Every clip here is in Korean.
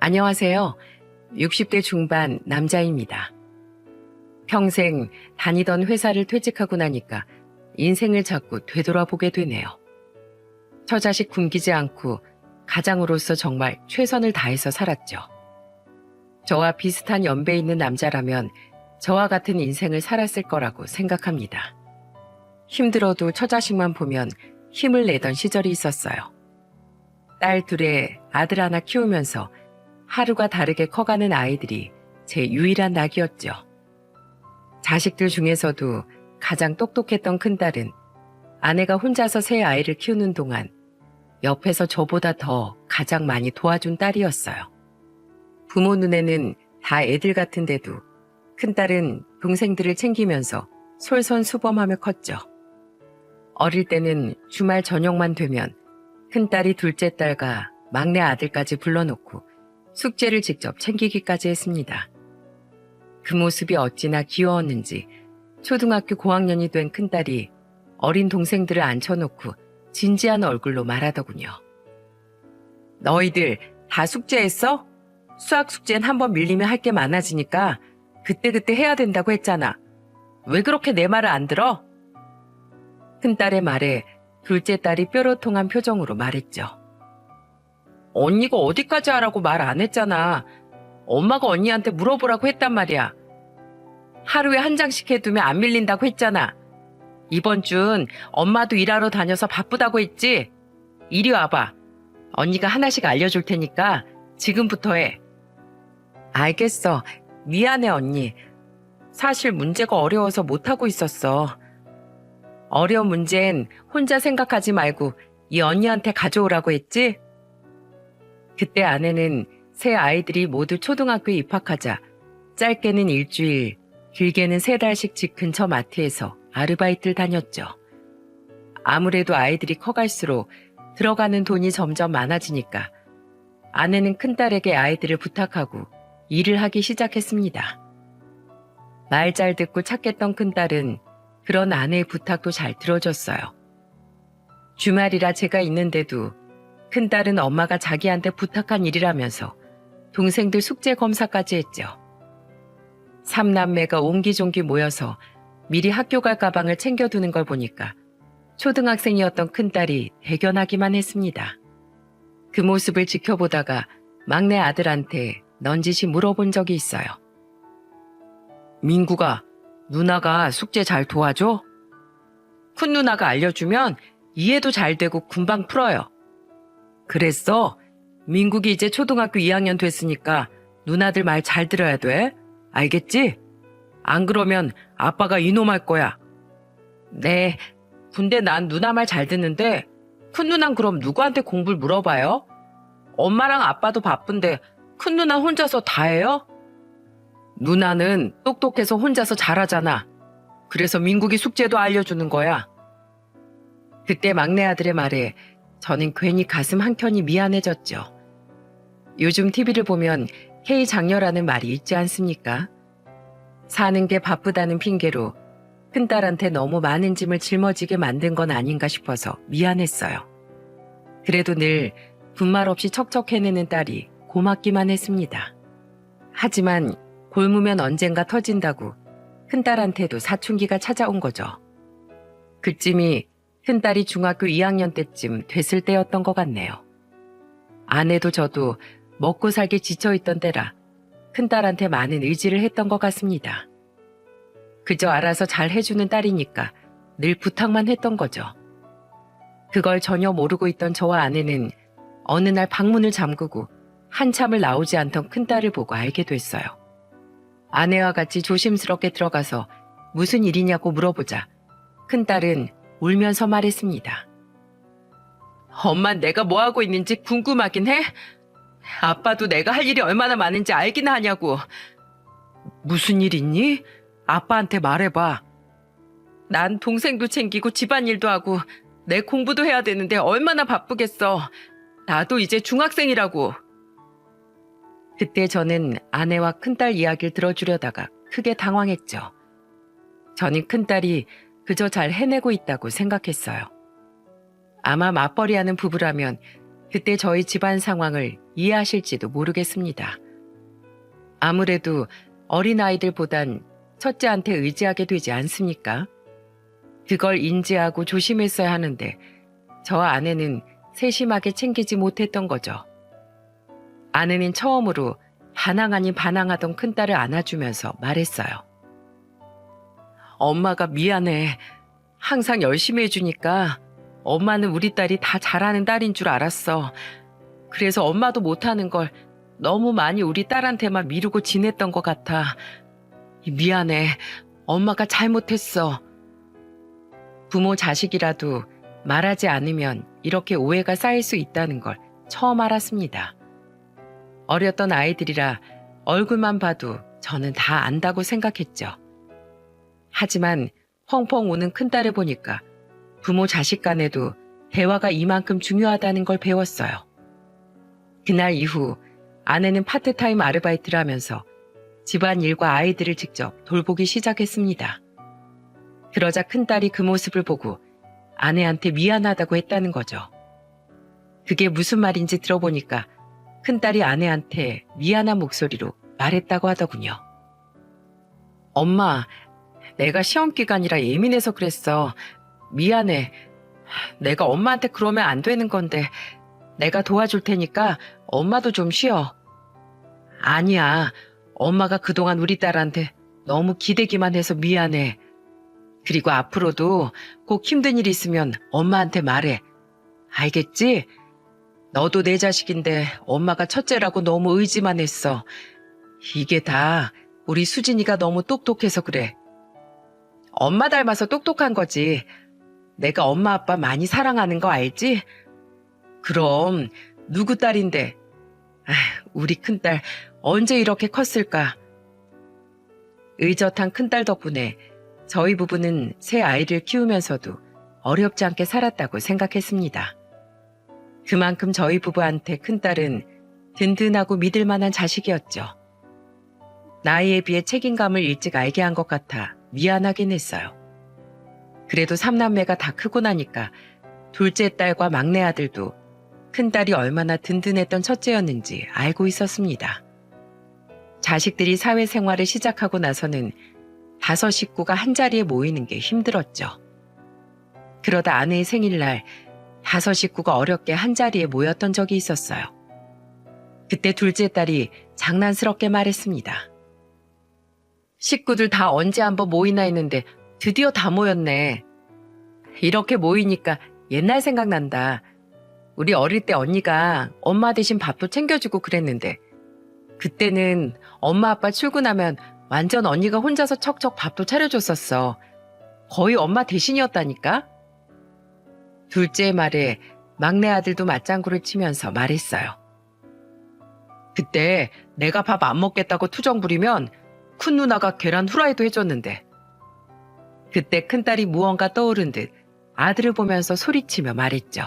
안녕하세요. 60대 중반 남자입니다. 평생 다니던 회사를 퇴직하고 나니까 인생을 자꾸 되돌아보게 되네요. 처자식 굶기지 않고 가장으로서 정말 최선을 다해서 살았죠. 저와 비슷한 연배 있는 남자라면 저와 같은 인생을 살았을 거라고 생각합니다. 힘들어도 처자식만 보면 힘을 내던 시절이 있었어요. 딸 둘에 아들 하나 키우면서 하루가 다르게 커가는 아이들이 제 유일한 낙이었죠. 자식들 중에서도 가장 똑똑했던 큰딸은 아내가 혼자서 세 아이를 키우는 동안 옆에서 저보다 더 가장 많이 도와준 딸이었어요. 부모 눈에는 다 애들 같은데도 큰딸은 동생들을 챙기면서 솔선수범하며 컸죠. 어릴 때는 주말 저녁만 되면 큰딸이 둘째 딸과 막내 아들까지 불러놓고 숙제를 직접 챙기기까지 했습니다. 그 모습이 어찌나 귀여웠는지 초등학교 고학년이 된 큰딸이 어린 동생들을 앉혀놓고 진지한 얼굴로 말하더군요. 너희들 다 숙제했어? 수학 숙제는 한번 밀리면 할 게 많아지니까 그때그때 해야 된다고 했잖아. 왜 그렇게 내 말을 안 들어? 큰딸의 말에 둘째 딸이 뾰로통한 표정으로 말했죠. 언니가 어디까지 하라고 말 안 했잖아. 엄마가 언니한테 물어보라고 했단 말이야. 하루에 한 장씩 해두면 안 밀린다고 했잖아. 이번 준 엄마도 일하러 다녀서 바쁘다고 했지? 이리 와봐. 언니가 하나씩 알려줄 테니까 지금부터 해. 알겠어. 미안해 언니. 사실 문제가 어려워서 못하고 있었어. 어려운 문제는 혼자 생각하지 말고 이 언니한테 가져오라고 했지? 그때 아내는 새 아이들이 모두 초등학교에 입학하자 짧게는 일주일, 길게는 3달씩 집 근처 마트에서 아르바이트를 다녔죠. 아무래도 아이들이 커갈수록 들어가는 돈이 점점 많아지니까 아내는 큰딸에게 아이들을 부탁하고 일을 하기 시작했습니다. 말 잘 듣고 착했던 큰딸은 그런 아내의 부탁도 잘 들어줬어요. 주말이라 제가 있는데도 큰딸은 엄마가 자기한테 부탁한 일이라면서 동생들 숙제 검사까지 했죠. 3남매가 옹기종기 모여서 미리 학교 갈 가방을 챙겨두는 걸 보니까 초등학생이었던 큰딸이 대견하기만 했습니다. 그 모습을 지켜보다가 막내 아들한테 넌지시 물어본 적이 있어요. 민구가 누나가 숙제 잘 도와줘? 큰 누나가 알려주면 이해도 잘 되고 금방 풀어요. 그랬어? 민국이 이제 초등학교 2학년 됐으니까 누나들 말 잘 들어야 돼. 알겠지? 안 그러면 아빠가 이놈할 거야. 네, 근데 난 누나 말 잘 듣는데 큰 누난 그럼 누구한테 공부를 물어봐요? 엄마랑 아빠도 바쁜데 큰 누나 혼자서 다 해요? 누나는 똑똑해서 혼자서 잘하잖아. 그래서 민국이 숙제도 알려주는 거야. 그때 막내 아들의 말에 저는 괜히 가슴 한켠이 미안해졌죠. 요즘 TV를 보면 K장녀라는 말이 있지 않습니까? 사는 게 바쁘다는 핑계로 큰딸한테 너무 많은 짐을 짊어지게 만든 건 아닌가 싶어서 미안했어요. 그래도 늘 분말 없이 척척 해내는 딸이 고맙기만 했습니다. 하지만 골무면 언젠가 터진다고 큰딸한테도 사춘기가 찾아온 거죠. 그쯤이 큰딸이 중학교 2학년 때쯤 됐을 때였던 것 같네요. 아내도 저도 먹고 살기 지쳐있던 때라 큰딸한테 많은 의지를 했던 것 같습니다. 그저 알아서 잘 해주는 딸이니까 늘 부탁만 했던 거죠. 그걸 전혀 모르고 있던 저와 아내는 어느 날 방문을 잠그고 한참을 나오지 않던 큰딸을 보고 알게 됐어요. 아내와 같이 조심스럽게 들어가서 무슨 일이냐고 물어보자 큰딸은 울면서 말했습니다. 엄마 내가 뭐하고 있는지 궁금하긴 해? 아빠도 내가 할 일이 얼마나 많은지 알긴 하냐고. 무슨 일 있니? 아빠한테 말해봐. 난 동생도 챙기고 집안일도 하고 내 공부도 해야 되는데 얼마나 바쁘겠어. 나도 이제 중학생이라고. 그때 저는 아내와 큰딸 이야기를 들어주려다가 크게 당황했죠. 저는 큰딸이 그저 잘 해내고 있다고 생각했어요. 아마 맞벌이하는 부부라면 그때 저희 집안 상황을 이해하실지도 모르겠습니다. 아무래도 어린아이들보단 첫째한테 의지하게 되지 않습니까? 그걸 인지하고 조심했어야 하는데 저 아내는 세심하게 챙기지 못했던 거죠. 아내는 처음으로 반항 아닌 반항하던 큰딸을 안아주면서 말했어요. 엄마가 미안해. 항상 열심히 해주니까 엄마는 우리 딸이 다 잘하는 딸인 줄 알았어. 그래서 엄마도 못하는 걸 너무 많이 우리 딸한테만 미루고 지냈던 것 같아. 미안해. 엄마가 잘못했어. 부모 자식이라도 말하지 않으면 이렇게 오해가 쌓일 수 있다는 걸 처음 알았습니다. 어렸던 아이들이라 얼굴만 봐도 저는 다 안다고 생각했죠. 하지만 펑펑 우는 큰딸을 보니까 부모 자식 간에도 대화가 이만큼 중요하다는 걸 배웠어요. 그날 이후 아내는 파트타임 아르바이트를 하면서 집안일과 아이들을 직접 돌보기 시작했습니다. 그러자 큰딸이 그 모습을 보고 아내한테 미안하다고 했다는 거죠. 그게 무슨 말인지 들어보니까 큰딸이 아내한테 미안한 목소리로 말했다고 하더군요. 엄마, 내가 시험 기간이라 예민해서 그랬어. 미안해. 내가 엄마한테 그러면 안 되는 건데 내가 도와줄 테니까 엄마도 좀 쉬어. 아니야. 엄마가 그동안 우리 딸한테 너무 기대기만 해서 미안해. 그리고 앞으로도 꼭 힘든 일 있으면 엄마한테 말해. 알겠지? 너도 내 자식인데 엄마가 첫째라고 너무 의지만 했어. 이게 다 우리 수진이가 너무 똑똑해서 그래. 엄마 닮아서 똑똑한 거지. 내가 엄마 아빠 많이 사랑하는 거 알지? 그럼 누구 딸인데. 우리 큰딸 언제 이렇게 컸을까? 의젓한 큰딸 덕분에 저희 부부는 새 아이를 키우면서도 어렵지 않게 살았다고 생각했습니다. 그만큼 저희 부부한테 큰딸은 든든하고 믿을 만한 자식이었죠. 나이에 비해 책임감을 일찍 알게 한 것 같아 미안하긴 했어요. 그래도 삼남매가 다 크고 나니까 둘째 딸과 막내 아들도 큰딸이 얼마나 든든했던 첫째였는지 알고 있었습니다. 자식들이 사회생활을 시작하고 나서는 5 식구가 한자리에 모이는 게 힘들었죠. 그러다 아내의 생일날 5 식구가 어렵게 한자리에 모였던 적이 있었어요. 그때 둘째 딸이 장난스럽게 말했습니다. 식구들 다 언제 한번 모이나 했는데 드디어 다 모였네. 이렇게 모이니까 옛날 생각난다. 우리 어릴 때 언니가 엄마 대신 밥도 챙겨주고 그랬는데 그때는 엄마 아빠 출근하면 완전 언니가 혼자서 척척 밥도 차려줬었어. 거의 엄마 대신이었다니까? 둘째의 말에 막내 아들도 맞장구를 치면서 말했어요. 그때 내가 밥 안 먹겠다고 투정 부리면 큰 누나가 계란 후라이도 해줬는데. 그때 큰딸이 무언가 떠오른 듯 아들을 보면서 소리치며 말했죠.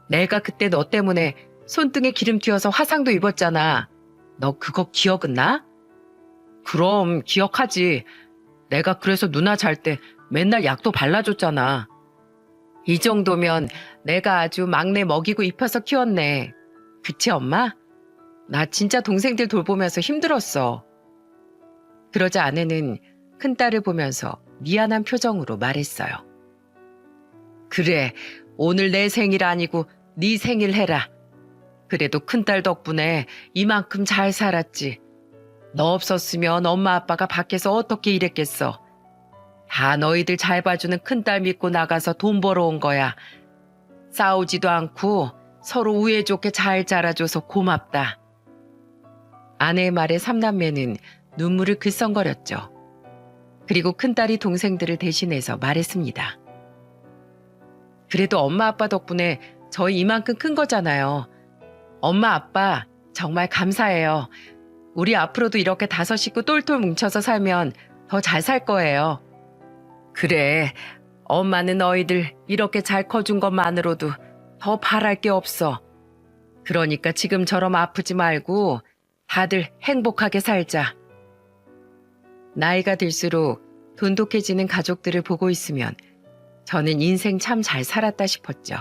내가 그때 너 때문에 손등에 기름 튀어서 화상도 입었잖아. 너 그거 기억은 나? 그럼 기억하지. 내가 그래서 누나 잘 때 맨날 약도 발라줬잖아. 이 정도면 내가 아주 막내 먹이고 입혀서 키웠네. 그치 엄마? 나 진짜 동생들 돌보면서 힘들었어. 그러자 아내는 큰딸을 보면서 미안한 표정으로 말했어요. 그래, 오늘 내 생일 아니고 네 생일 해라. 그래도 큰딸 덕분에 이만큼 잘 살았지. 너 없었으면 엄마 아빠가 밖에서 어떻게 일했겠어. 다 너희들 잘 봐주는 큰딸 믿고 나가서 돈 벌어온 거야. 싸우지도 않고 서로 우애 좋게 잘 자라줘서 고맙다. 아내의 말에 삼남매는 눈물을 글썽거렸죠. 그리고 큰딸이 동생들을 대신해서 말했습니다. 그래도 엄마 아빠 덕분에 저희 이만큼 큰 거잖아요. 엄마 아빠 정말 감사해요. 우리 앞으로도 이렇게 5 식구 똘똘 뭉쳐서 살면 더 잘 살 거예요. 그래, 엄마는 너희들 이렇게 잘 커준 것만으로도 더 바랄 게 없어. 그러니까 지금처럼 아프지 말고 다들 행복하게 살자. 나이가 들수록 돈독해지는 가족들을 보고 있으면 저는 인생 참 잘 살았다 싶었죠.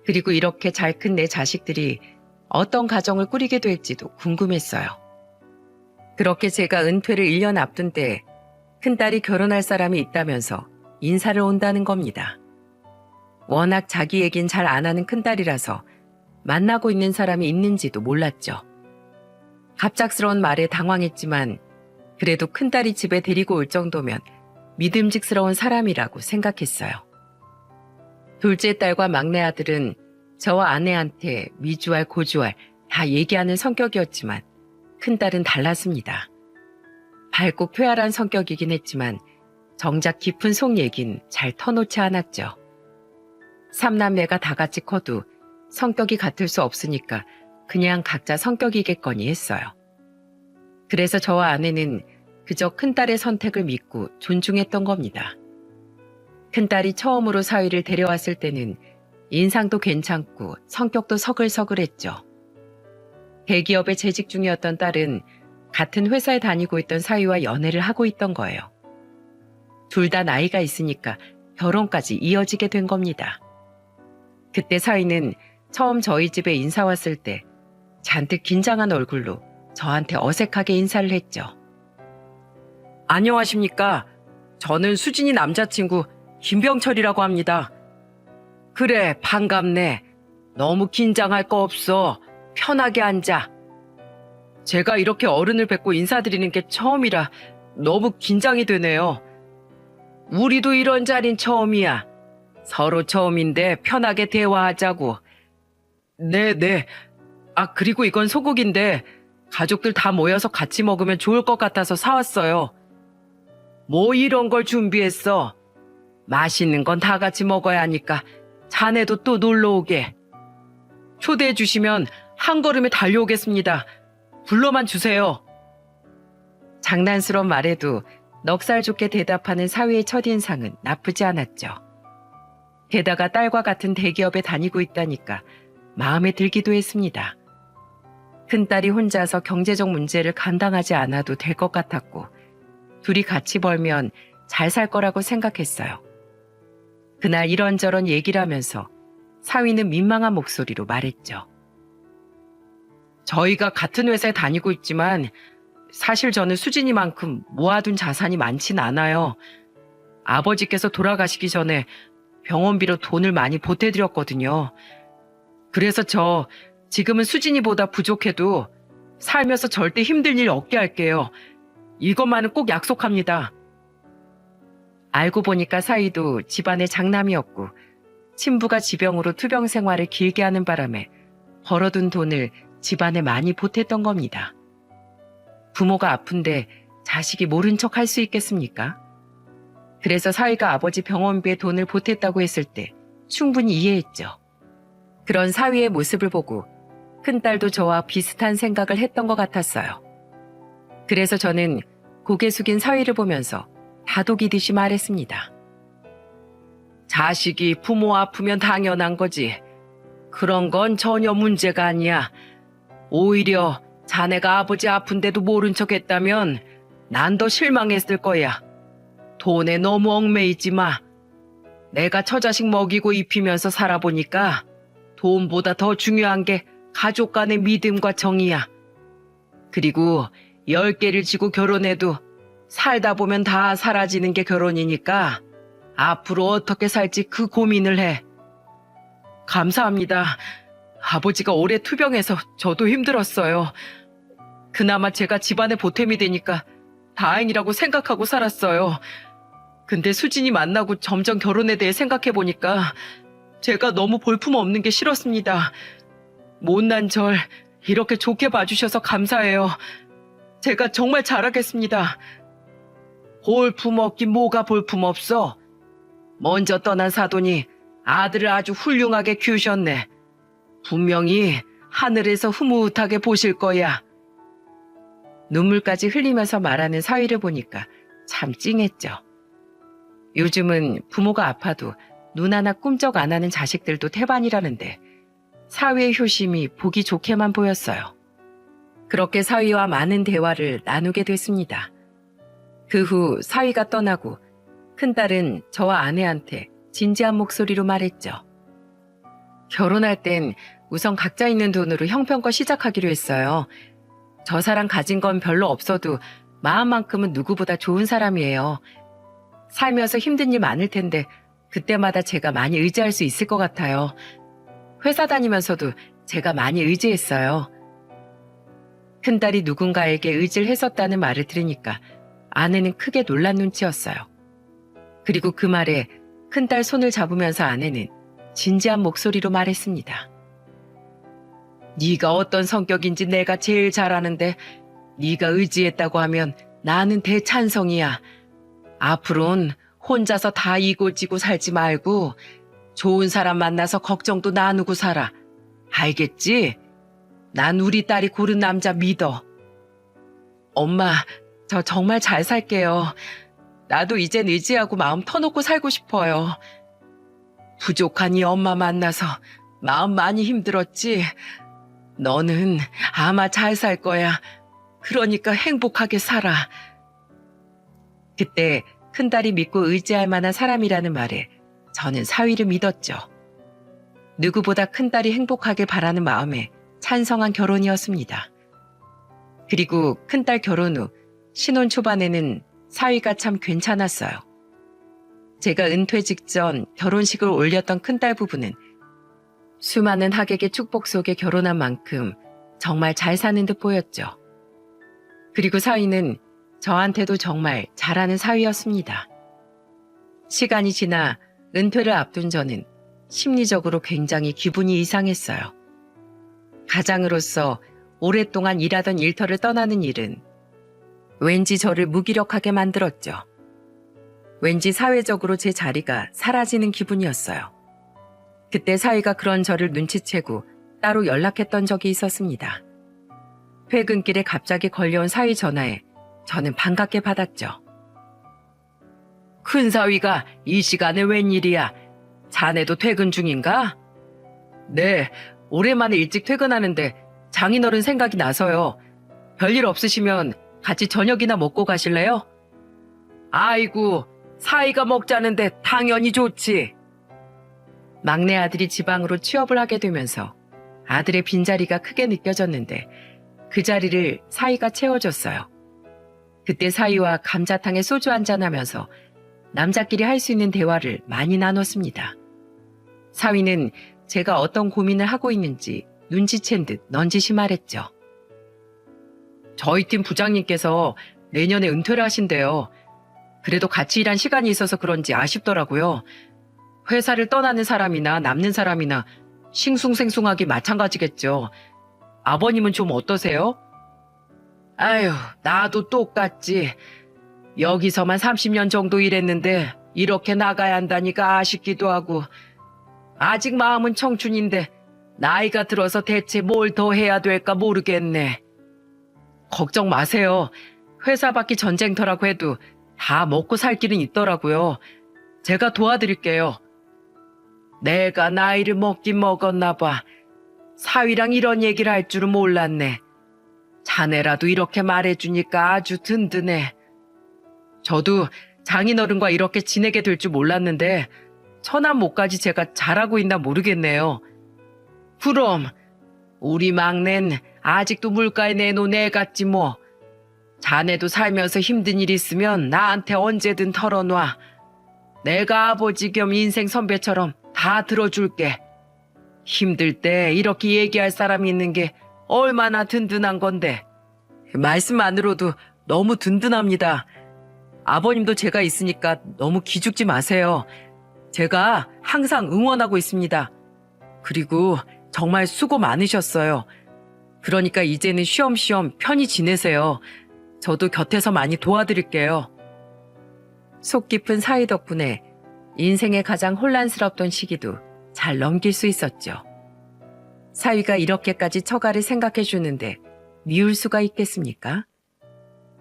그리고 이렇게 잘 큰 내 자식들이 어떤 가정을 꾸리게 될지도 궁금했어요. 그렇게 제가 은퇴를 1년 앞둔 때 큰딸이 결혼할 사람이 있다면서 인사를 온다는 겁니다. 워낙 자기 얘긴 잘 안 하는 큰딸이라서 만나고 있는 사람이 있는지도 몰랐죠. 갑작스러운 말에 당황했지만 그래도 큰딸이 집에 데리고 올 정도면 믿음직스러운 사람이라고 생각했어요. 둘째 딸과 막내 아들은 저와 아내한테 미주알 고주알 다 얘기하는 성격이었지만 큰딸은 달랐습니다. 밝고 쾌활한 성격이긴 했지만 정작 깊은 속 얘긴 잘 터놓지 않았죠. 삼남매가 다 같이 커도 성격이 같을 수 없으니까 그냥 각자 성격이겠거니 했어요. 그래서 저와 아내는 그저 큰딸의 선택을 믿고 존중했던 겁니다. 큰딸이 처음으로 사위를 데려왔을 때는 인상도 괜찮고 성격도 서글서글했죠. 대기업에 재직 중이었던 딸은 같은 회사에 다니고 있던 사위와 연애를 하고 있던 거예요. 둘 다 나이가 있으니까 결혼까지 이어지게 된 겁니다. 그때 사위는 처음 저희 집에 인사 왔을 때 잔뜩 긴장한 얼굴로 저한테 어색하게 인사를 했죠. 안녕하십니까. 저는 수진이 남자친구 김병철이라고 합니다. 그래, 반갑네. 너무 긴장할 거 없어. 편하게 앉아. 제가 이렇게 어른을 뵙고 인사드리는 게 처음이라 너무 긴장이 되네요. 우리도 이런 자린 처음이야. 서로 처음인데 편하게 대화하자고. 네. 그리고 이건 소고기인데 가족들 다 모여서 같이 먹으면 좋을 것 같아서 사왔어요. 뭐 이런 걸 준비했어. 맛있는 건 다 같이 먹어야 하니까 자네도 또 놀러 오게. 초대해 주시면 한 걸음에 달려오겠습니다. 불러만 주세요. 장난스러운 말에도 넉살 좋게 대답하는 사위의 첫인상은 나쁘지 않았죠. 게다가 딸과 같은 대기업에 다니고 있다니까 마음에 들기도 했습니다. 큰딸이 혼자서 경제적 문제를 감당하지 않아도 될 것 같았고 둘이 같이 벌면 잘 살 거라고 생각했어요. 그날 이런저런 얘기를 하면서 사위는 민망한 목소리로 말했죠. 저희가 같은 회사에 다니고 있지만 사실 저는 수진이만큼 모아둔 자산이 많진 않아요. 아버지께서 돌아가시기 전에 병원비로 돈을 많이 보태드렸거든요. 그래서 저 지금은 수진이보다 부족해도 살면서 절대 힘들 일 없게 할게요. 이것만은 꼭 약속합니다. 알고 보니까 사위도 집안의 장남이었고 친부가 지병으로 투병 생활을 길게 하는 바람에 벌어둔 돈을 집안에 많이 보탰던 겁니다. 부모가 아픈데 자식이 모른 척 할 수 있겠습니까? 그래서 사위가 아버지 병원비에 돈을 보탰다고 했을 때 충분히 이해했죠. 그런 사위의 모습을 보고 큰딸도 저와 비슷한 생각을 했던 것 같았어요. 그래서 저는 고개 숙인 사위를 보면서 다독이듯이 말했습니다. 자식이 부모 아프면 당연한 거지. 그런 건 전혀 문제가 아니야. 오히려 자네가 아버지 아픈데도 모른 척 했다면 난 더 실망했을 거야. 돈에 너무 얽매이지 마. 내가 처자식 먹이고 입히면서 살아보니까 돈보다 더 중요한 게 가족 간의 믿음과 정이야. 그리고 10개를 지고 결혼해도 살다 보면 다 사라지는 게 결혼이니까 앞으로 어떻게 살지 그 고민을 해. 감사합니다. 아버지가 오래 투병해서 저도 힘들었어요. 그나마 제가 집안의 보탬이 되니까 다행이라고 생각하고 살았어요. 근데 수진이 만나고 점점 결혼에 대해 생각해보니까 제가 너무 볼품없는 게 싫었습니다. 못난 절 이렇게 좋게 봐주셔서 감사해요. 제가 정말 잘하겠습니다. 볼품없긴 뭐가 볼품없어. 먼저 떠난 사돈이 아들을 아주 훌륭하게 키우셨네. 분명히 하늘에서 흐뭇하게 보실 거야. 눈물까지 흘리면서 말하는 사위를 보니까 참 찡했죠. 요즘은 부모가 아파도 눈 하나 꿈쩍 안 하는 자식들도 태반이라는데 사위의 효심이 보기 좋게만 보였어요. 그렇게 사위와 많은 대화를 나누게 됐습니다. 그 후 사위가 떠나고 큰딸은 저와 아내한테 진지한 목소리로 말했죠. 결혼할 땐 우선 각자 있는 돈으로 형편껏 시작하기로 했어요. 저 사람 가진 건 별로 없어도 마음만큼은 누구보다 좋은 사람이에요. 살면서 힘든 일 많을 텐데 그때마다 제가 많이 의지할 수 있을 것 같아요. 회사 다니면서도 제가 많이 의지했어요. 큰딸이 누군가에게 의지를 했었다는 말을 들으니까 아내는 크게 놀란 눈치였어요. 그리고 그 말에 큰딸 손을 잡으면서 아내는 진지한 목소리로 말했습니다. 네가 어떤 성격인지 내가 제일 잘 아는데 네가 의지했다고 하면 나는 대찬성이야. 앞으로는 혼자서 다 이고지고 살지 말고 좋은 사람 만나서 걱정도 나누고 살아. 알겠지? 난 우리 딸이 고른 남자 믿어. 엄마, 저 정말 잘 살게요. 나도 이젠 의지하고 마음 터놓고 살고 싶어요. 부족한 이 엄마 만나서 마음 많이 힘들었지? 너는 아마 잘 살 거야. 그러니까 행복하게 살아. 그때 큰딸이 믿고 의지할 만한 사람이라는 말에 저는 사위를 믿었죠. 누구보다 큰딸이 행복하길 바라는 마음에 찬성한 결혼이었습니다. 그리고 큰딸 결혼 후 신혼 초반에는 사위가 참 괜찮았어요. 제가 은퇴 직전 결혼식을 올렸던 큰딸 부부는 수많은 하객의 축복 속에 결혼한 만큼 정말 잘 사는 듯 보였죠. 그리고 사위는 저한테도 정말 잘하는 사위였습니다. 시간이 지나 은퇴를 앞둔 저는 심리적으로 굉장히 기분이 이상했어요. 가장으로서 오랫동안 일하던 일터를 떠나는 일은 왠지 저를 무기력하게 만들었죠. 왠지 사회적으로 제 자리가 사라지는 기분이었어요. 그때 사위가 그런 저를 눈치채고 따로 연락했던 적이 있었습니다. 퇴근길에 갑자기 걸려온 사위 전화에 저는 반갑게 받았죠. 큰 사위가 이 시간에 웬일이야? 자네도 퇴근 중인가? 네, 오랜만에 일찍 퇴근하는데 장인어른 생각이 나서요. 별일 없으시면 같이 저녁이나 먹고 가실래요? 아이고, 사위가 먹자는데 당연히 좋지. 막내 아들이 지방으로 취업을 하게 되면서 아들의 빈자리가 크게 느껴졌는데 그 자리를 사위가 채워줬어요. 그때 사위와 감자탕에 소주 한잔하면서 남자끼리 할 수 있는 대화를 많이 나눴습니다. 사위는 제가 어떤 고민을 하고 있는지 눈치챈 듯 넌지시 말했죠. 저희 팀 부장님께서 내년에 은퇴를 하신대요. 그래도 같이 일한 시간이 있어서 그런지 아쉽더라고요. 회사를 떠나는 사람이나 남는 사람이나 싱숭생숭하기 마찬가지겠죠. 아버님은 좀 어떠세요? 아유, 나도 똑같지. 여기서만 30년 정도 일했는데 이렇게 나가야 한다니까 아쉽기도 하고 아직 마음은 청춘인데 나이가 들어서 대체 뭘 더 해야 될까 모르겠네. 걱정 마세요. 회사 밖이 전쟁터라고 해도 다 먹고 살 길은 있더라고요. 제가 도와드릴게요. 내가 나이를 먹긴 먹었나 봐. 사위랑 이런 얘기를 할 줄은 몰랐네. 자네라도 이렇게 말해주니까 아주 든든해. 저도 장인어른과 이렇게 지내게 될 줄 몰랐는데 처남 못까지 제가 잘하고 있나 모르겠네요. 그럼 우리 막내는 아직도 물가에 내놓은 애 같지 뭐. 자네도 살면서 힘든 일 있으면 나한테 언제든 털어놔. 내가 아버지 겸 인생 선배처럼 다 들어줄게. 힘들 때 이렇게 얘기할 사람이 있는 게 얼마나 든든한 건데. 말씀만으로도 너무 든든합니다. 아버님도 제가 있으니까 너무 기죽지 마세요. 제가 항상 응원하고 있습니다. 그리고 정말 수고 많으셨어요. 그러니까 이제는 쉬엄쉬엄 편히 지내세요. 저도 곁에서 많이 도와드릴게요. 속 깊은 사이 덕분에 인생의 가장 혼란스럽던 시기도 잘 넘길 수 있었죠. 사위가 이렇게까지 처가를 생각해 주는데 미울 수가 있겠습니까?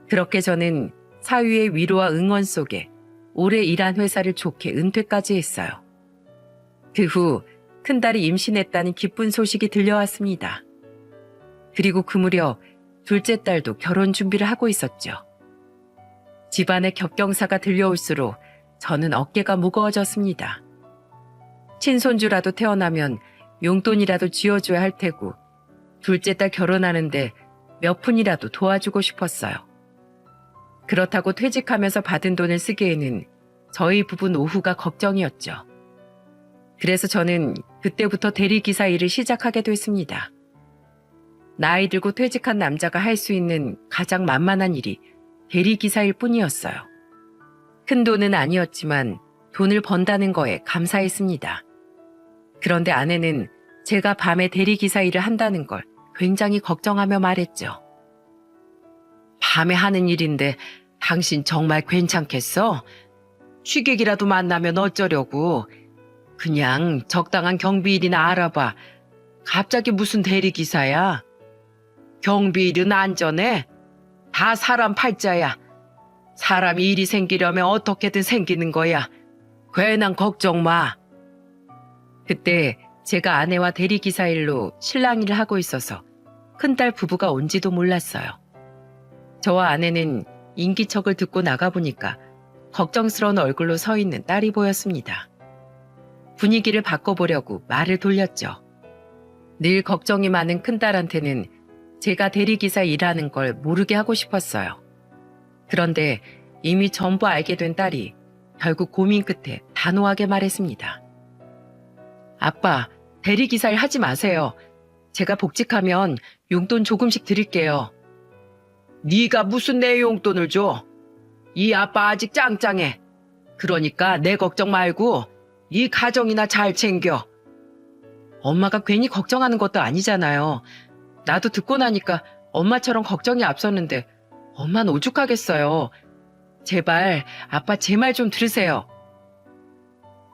그렇게 저는 사위의 위로와 응원 속에 오래 일한 회사를 좋게 은퇴까지 했어요. 그 후 큰딸이 임신했다는 기쁜 소식이 들려왔습니다. 그리고 그 무렵 둘째 딸도 결혼 준비를 하고 있었죠. 집안에 격경사가 들려올수록 저는 어깨가 무거워졌습니다. 친손주라도 태어나면 용돈이라도 쥐어줘야 할 테고 둘째 딸 결혼하는데 몇 푼이라도 도와주고 싶었어요. 그렇다고 퇴직하면서 받은 돈을 쓰기에는 저희 부부 노후가 걱정이었죠. 그래서 저는 그때부터 대리기사 일을 시작하게 됐습니다. 나이 들고 퇴직한 남자가 할 수 있는 가장 만만한 일이 대리기사일 뿐이었어요. 큰 돈은 아니었지만 돈을 번다는 거에 감사했습니다. 그런데 아내는 제가 밤에 대리기사 일을 한다는 걸 굉장히 걱정하며 말했죠. 밤에 하는 일인데 당신 정말 괜찮겠어? 취객이라도 만나면 어쩌려고. 그냥 적당한 경비일이나 알아봐. 갑자기 무슨 대리기사야? 경비일은 안전해. 다 사람 팔자야. 사람이 일이 생기려면 어떻게든 생기는 거야. 괜한 걱정 마. 그때 제가 아내와 대리기사 일로 신랑 일을 하고 있어서 큰딸 부부가 온지도 몰랐어요. 저와 아내는 인기척을 듣고 나가보니까 걱정스러운 얼굴로 서 있는 딸이 보였습니다. 분위기를 바꿔보려고 말을 돌렸죠. 늘 걱정이 많은 큰딸한테는 제가 대리기사 일하는 걸 모르게 하고 싶었어요. 그런데 이미 전부 알게 된 딸이 결국 고민 끝에 단호하게 말했습니다. 아빠, 대리기사 일 하지 마세요. 제가 복직하면 용돈 조금씩 드릴게요. 네가 무슨 내 용돈을 줘? 이 아빠 아직 짱짱해. 그러니까 내 걱정 말고 네 가정이나 잘 챙겨. 엄마가 괜히 걱정하는 것도 아니잖아요. 나도 듣고 나니까 엄마처럼 걱정이 앞섰는데 엄마는 오죽하겠어요. 제발 아빠 제 말 좀 들으세요.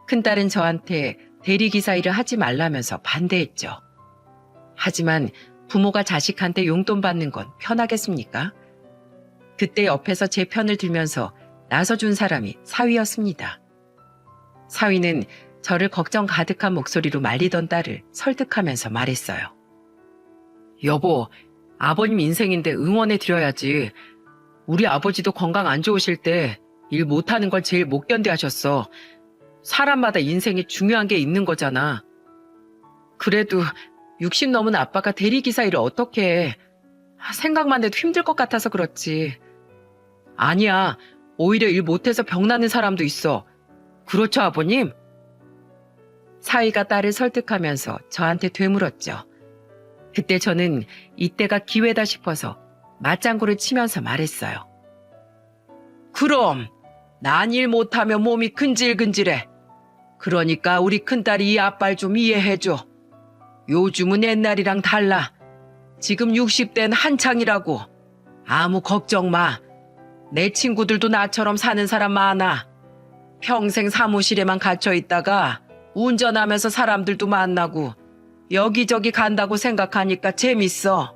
큰딸은 저한테 대리기사 일을 하지 말라면서 반대했죠. 하지만 부모가 자식한테 용돈 받는 건 편하겠습니까? 그때 옆에서 제 편을 들면서 나서준 사람이 사위였습니다. 사위는 저를 걱정 가득한 목소리로 말리던 딸을 설득하면서 말했어요. 여보, 아버님 인생인데 응원해 드려야지. 우리 아버지도 건강 안 좋으실 때 일 못하는 걸 제일 못 견뎌 하셨어. 사람마다 인생에 중요한 게 있는 거잖아. 그래도 60 넘은 아빠가 대리기사 일을 어떻게 해. 생각만 해도 힘들 것 같아서 그렇지. 아니야. 오히려 일 못해서 병나는 사람도 있어. 그렇죠, 아버님? 사위가 딸을 설득하면서 저한테 되물었죠. 그때 저는 이때가 기회다 싶어서 맞장구를 치면서 말했어요. 그럼 난 일 못하면 몸이 근질근질해. 그러니까 우리 큰딸이 이 아빠를 좀 이해해줘. 요즘은 옛날이랑 달라. 지금 60대는 한창이라고. 아무 걱정 마. 내 친구들도 나처럼 사는 사람 많아. 평생 사무실에만 갇혀 있다가 운전하면서 사람들도 만나고 여기저기 간다고 생각하니까 재밌어.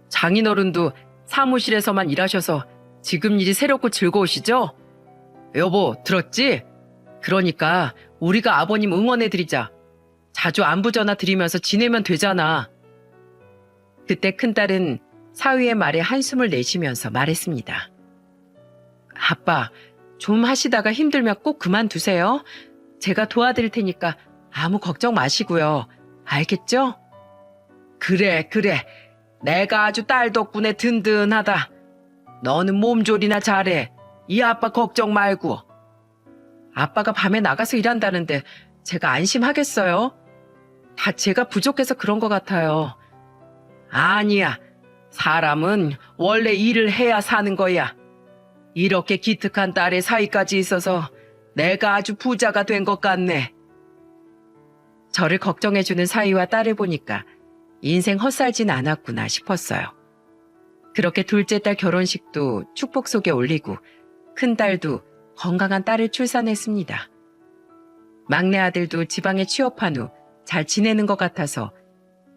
장인어른도 사무실에서만 일하셔서 지금 일이 새롭고 즐거우시죠? 여보, 들었지? 그러니까 우리가 아버님 응원해드리자. 자주 안부 전화 드리면서 지내면 되잖아. 그때 큰딸은 사위의 말에 한숨을 내쉬면서 말했습니다. 아빠, 좀 하시다가 힘들면 꼭 그만두세요. 제가 도와드릴 테니까 아무 걱정 마시고요. 알겠죠? 그래. 내가 아주 딸 덕분에 든든하다. 너는 몸조리나 잘해. 이 아빠 걱정 말고. 아빠가 밤에 나가서 일한다는데 제가 안심하겠어요? 다 제가 부족해서 그런 것 같아요. 아니야. 사람은 원래 일을 해야 사는 거야. 이렇게 기특한 딸의 사이까지 있어서 내가 아주 부자가 된 것 같네. 저를 걱정해주는 사위와 딸을 보니까 인생 헛살진 않았구나 싶었어요. 그렇게 둘째 딸 결혼식도 축복 속에 올리고 큰딸도 건강한 딸을 출산했습니다. 막내 아들도 지방에 취업한 후 잘 지내는 것 같아서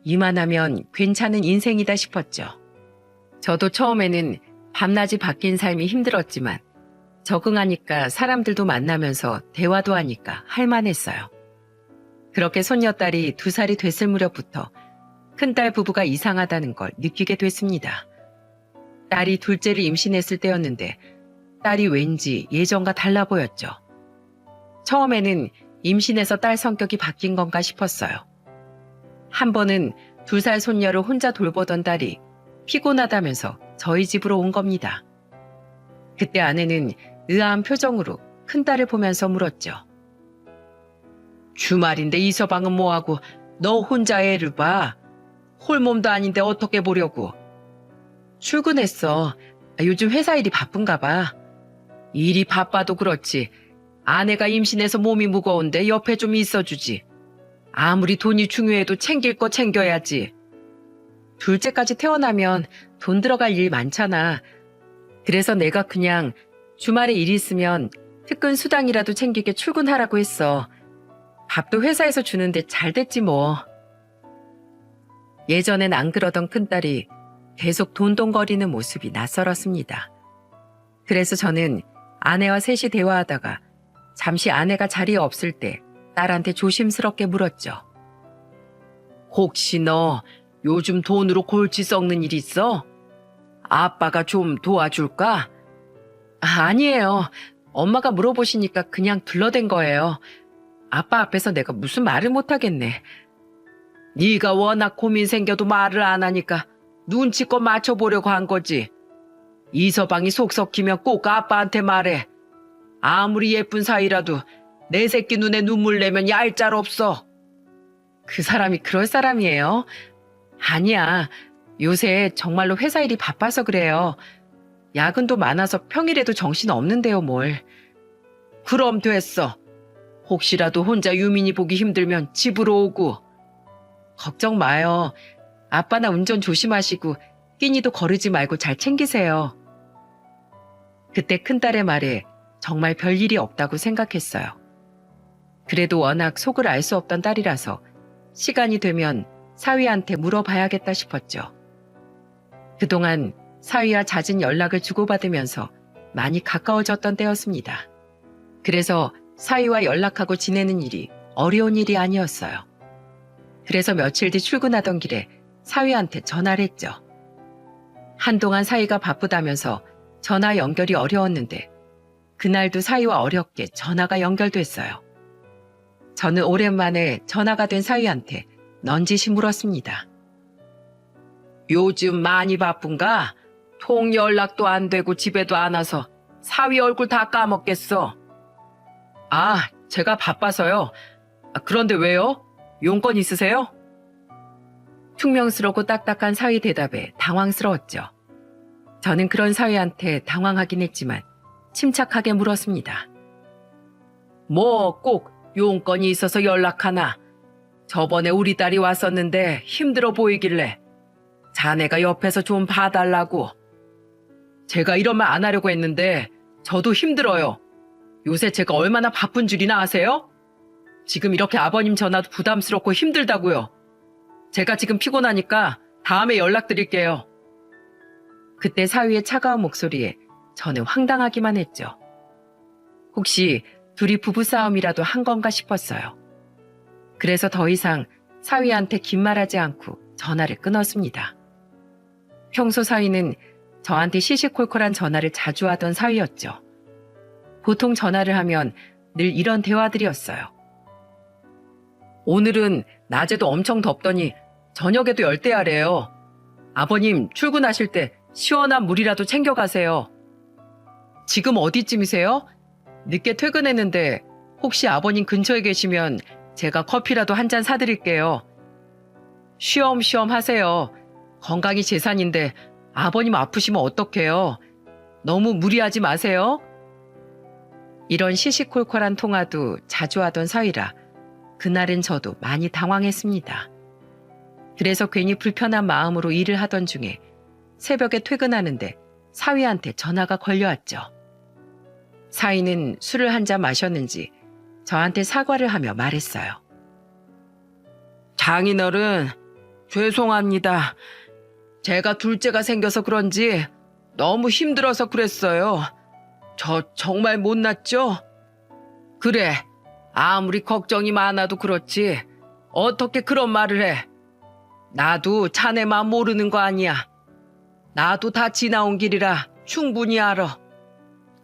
이만하면 괜찮은 인생이다 싶었죠. 저도 처음에는 밤낮이 바뀐 삶이 힘들었지만 적응하니까 사람들도 만나면서 대화도 하니까 할만했어요. 그렇게 손녀딸이 2살이 됐을 무렵부터 큰딸 부부가 이상하다는 걸 느끼게 됐습니다. 딸이 둘째를 임신했을 때였는데 딸이 왠지 예전과 달라 보였죠. 처음에는 임신해서 딸 성격이 바뀐 건가 싶었어요. 한 번은 2살 손녀를 혼자 돌보던 딸이 피곤하다면서 저희 집으로 온 겁니다. 그때 아내는 의아한 표정으로 큰딸을 보면서 물었죠. 주말인데 이 서방은 뭐하고 너 혼자 애를 봐. 홀몸도 아닌데 어떻게 보려고. 출근했어. 요즘 회사 일이 바쁜가 봐. 일이 바빠도 그렇지. 아내가 임신해서 몸이 무거운데 옆에 좀 있어주지. 아무리 돈이 중요해도 챙길 거 챙겨야지. 둘째까지 태어나면 돈 들어갈 일 많잖아. 그래서 내가 그냥 주말에 일 있으면 특근 수당이라도 챙기게 출근하라고 했어. 밥도 회사에서 주는데 잘 됐지 뭐. 예전엔 안 그러던 큰딸이 계속 돈돈거리는 모습이 낯설었습니다. 그래서 저는 아내와 셋이 대화하다가 잠시 아내가 자리에 없을 때 딸한테 조심스럽게 물었죠. 혹시 너 요즘 돈으로 골치 썩는 일 있어? 아빠가 좀 도와줄까? 아니에요. 엄마가 물어보시니까 그냥 둘러댄 거예요. 아빠 앞에서 내가 무슨 말을 못하겠네. 네가 워낙 고민 생겨도 말을 안 하니까 눈치껏 맞춰보려고 한 거지. 이서방이 속 썩히면 꼭 아빠한테 말해. 아무리 예쁜 사이라도 내 새끼 눈에 눈물 내면 얄짤 없어. 그 사람이 그럴 사람이에요? 아니야. 요새 정말로 회사 일이 바빠서 그래요. 야근도 많아서 평일에도 정신 없는데요, 뭘. 그럼 됐어. 혹시라도 혼자 유민이 보기 힘들면 집으로 오고. 걱정 마요. 아빠나 운전 조심하시고 끼니도 거르지 말고 잘 챙기세요. 그때 큰딸의 말에 정말 별일이 없다고 생각했어요. 그래도 워낙 속을 알 수 없던 딸이라서 시간이 되면 사위한테 물어봐야겠다 싶었죠. 그동안 사위와 잦은 연락을 주고받으면서 많이 가까워졌던 때였습니다. 그래서 사위와 연락하고 지내는 일이 어려운 일이 아니었어요. 그래서 며칠 뒤 출근하던 길에 사위한테 전화를 했죠. 한동안 사위가 바쁘다면서 전화 연결이 어려웠는데 그날도 사위와 어렵게 전화가 연결됐어요. 저는 오랜만에 전화가 된 사위한테 넌지시 물었습니다. 요즘 많이 바쁜가? 통 연락도 안 되고 집에도 안 와서 사위 얼굴 다 까먹겠어. 아, 제가 바빠서요. 그런데 왜요? 용건 있으세요? 퉁명스럽고 딱딱한 사위 대답에 당황스러웠죠. 저는 그런 사위한테 당황하긴 했지만 침착하게 물었습니다. 뭐 꼭 용건이 있어서 연락하나? 저번에 우리 딸이 왔었는데 힘들어 보이길래 자네가 옆에서 좀 봐달라고. 제가 이런 말 안 하려고 했는데 저도 힘들어요. 요새 제가 얼마나 바쁜 줄이나 아세요? 지금 이렇게 아버님 전화도 부담스럽고 힘들다고요. 제가 지금 피곤하니까 다음에 연락드릴게요. 그때 사위의 차가운 목소리에 저는 황당하기만 했죠. 혹시 둘이 부부싸움이라도 한 건가 싶었어요. 그래서 더 이상 사위한테 긴 말하지 않고 전화를 끊었습니다. 평소 사위는 저한테 시시콜콜한 전화를 자주 하던 사위였죠. 보통 전화를 하면 늘 이런 대화들이었어요. 오늘은 낮에도 엄청 덥더니 저녁에도 열대야래요. 아버님 출근하실 때 시원한 물이라도 챙겨가세요. 지금 어디쯤이세요? 늦게 퇴근했는데 혹시 아버님 근처에 계시면 제가 커피라도 한 잔 사드릴게요. 쉬엄쉬엄 하세요. 건강이 재산인데 아버님 아프시면 어떡해요. 너무 무리하지 마세요. 이런 시시콜콜한 통화도 자주 하던 사위라 그날은 저도 많이 당황했습니다. 그래서 괜히 불편한 마음으로 일을 하던 중에 새벽에 퇴근하는데 사위한테 전화가 걸려왔죠. 사위는 술을 한 잔 마셨는지 저한테 사과를 하며 말했어요. 장인어른, 죄송합니다. 제가 둘째가 생겨서 그런지 너무 힘들어서 그랬어요. 저 정말 못났죠? 그래, 아무리 걱정이 많아도 그렇지 어떻게 그런 말을 해. 나도 자네만 모르는 거 아니야. 나도 다 지나온 길이라 충분히 알아.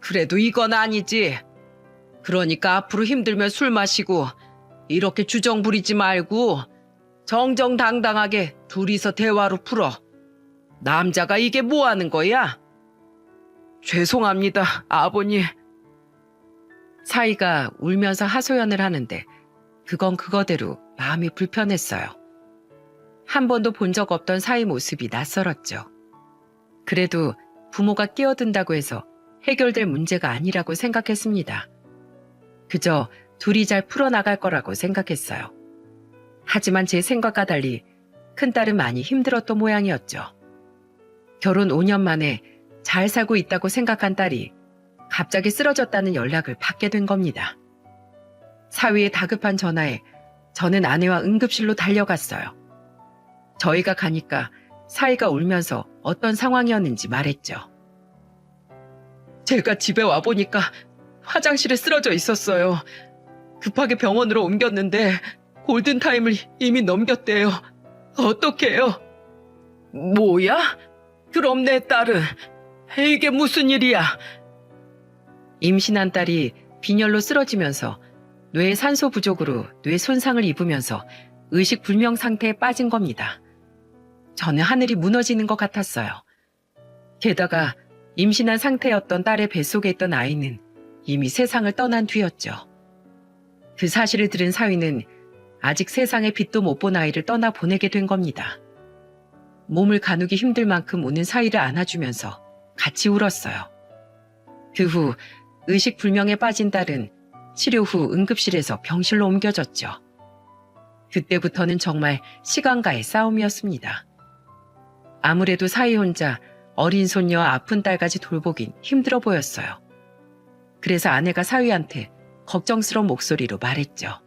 그래도 이건 아니지. 그러니까 앞으로 힘들면 술 마시고 이렇게 주정 부리지 말고 정정당당하게 둘이서 대화로 풀어. 남자가 이게 뭐 하는 거야? 죄송합니다, 아버님. 사위가 울면서 하소연을 하는데 그건 그거대로 마음이 불편했어요. 한 번도 본 적 없던 사위 모습이 낯설었죠. 그래도 부모가 끼어든다고 해서 해결될 문제가 아니라고 생각했습니다. 그저 둘이 잘 풀어나갈 거라고 생각했어요. 하지만 제 생각과 달리 큰딸은 많이 힘들었던 모양이었죠. 결혼 5년 만에 잘 살고 있다고 생각한 딸이 갑자기 쓰러졌다는 연락을 받게 된 겁니다. 사위의 다급한 전화에 저는 아내와 응급실로 달려갔어요. 저희가 가니까 사위가 울면서 어떤 상황이었는지 말했죠. 제가 집에 와보니까 화장실에 쓰러져 있었어요. 급하게 병원으로 옮겼는데 골든타임을 이미 넘겼대요. 어떡해요? 뭐야? 그럼 내 딸은 이게 무슨 일이야? 임신한 딸이 빈혈로 쓰러지면서 뇌 산소 부족으로 뇌 손상을 입으면서 의식 불명 상태에 빠진 겁니다. 저는 하늘이 무너지는 것 같았어요. 게다가 임신한 상태였던 딸의 뱃속에 있던 아이는 이미 세상을 떠난 뒤였죠. 그 사실을 들은 사위는 아직 세상에 빛도 못 본 아이를 떠나 보내게 된 겁니다. 몸을 가누기 힘들 만큼 우는 사위를 안아주면서 같이 울었어요. 그 후 의식 불명에 빠진 딸은 치료 후 응급실에서 병실로 옮겨졌죠. 그때부터는 정말 시간과의 싸움이었습니다. 아무래도 사위 혼자 어린 손녀와 아픈 딸까지 돌보긴 힘들어 보였어요. 그래서 아내가 사위한테 걱정스러운 목소리로 말했죠.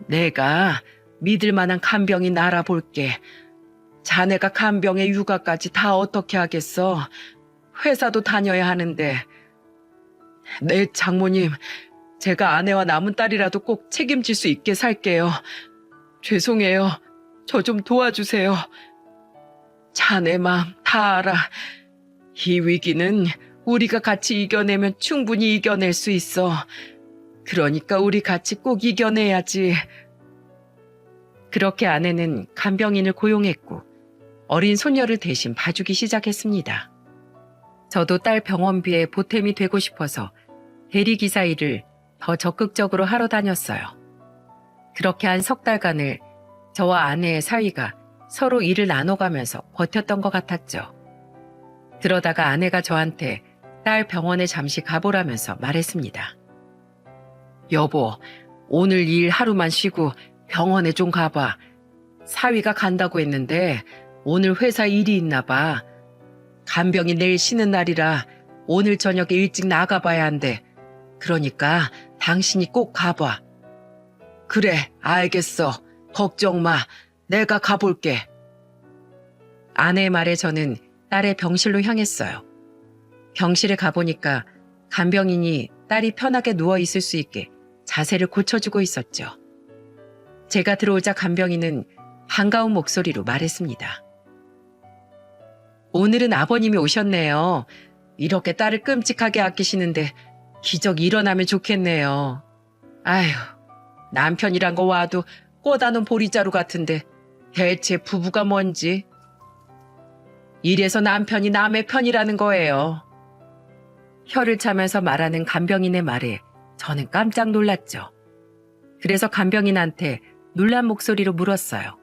내가 믿을 만한 간병인 알아볼게. 자네가 간병의 육아까지 다 어떻게 하겠어? 회사도 다녀야 하는데. 네, 장모님. 제가 아내와 남은 딸이라도 꼭 책임질 수 있게 살게요. 죄송해요. 저 좀 도와주세요. 자네 마음 다 알아. 이 위기는 우리가 같이 이겨내면 충분히 이겨낼 수 있어. 그러니까 우리 같이 꼭 이겨내야지. 그렇게 아내는 간병인을 고용했고 어린 손녀를 대신 봐주기 시작했습니다. 저도 딸 병원비에 보탬이 되고 싶어서 대리기사 일을 더 적극적으로 하러 다녔어요. 그렇게 한 석 달간을 저와 아내의 사위가 서로 일을 나눠가면서 버텼던 것 같았죠. 그러다가 아내가 저한테 딸 병원에 잠시 가보라면서 말했습니다. 여보, 오늘 일 하루만 쉬고 병원에 좀 가봐. 사위가 간다고 했는데 오늘 회사 일이 있나 봐. 간병이 내일 쉬는 날이라 오늘 저녁에 일찍 나가봐야 한대. 그러니까 당신이 꼭 가봐. 그래, 알겠어. 걱정 마. 내가 가볼게. 아내의 말에 저는 딸의 병실로 향했어요. 병실에 가보니까 간병인이 딸이 편하게 누워있을 수 있게 자세를 고쳐주고 있었죠. 제가 들어오자 간병인은 반가운 목소리로 말했습니다. 오늘은 아버님이 오셨네요. 이렇게 딸을 끔찍하게 아끼시는데 기적이 일어나면 좋겠네요. 아휴, 남편이란 거 와도 꽂아놓은 보리자루 같은데 대체 부부가 뭔지. 이래서 남편이 남의 편이라는 거예요. 혀를 차면서 말하는 간병인의 말에 저는 깜짝 놀랐죠. 그래서 간병인한테 놀란 목소리로 물었어요.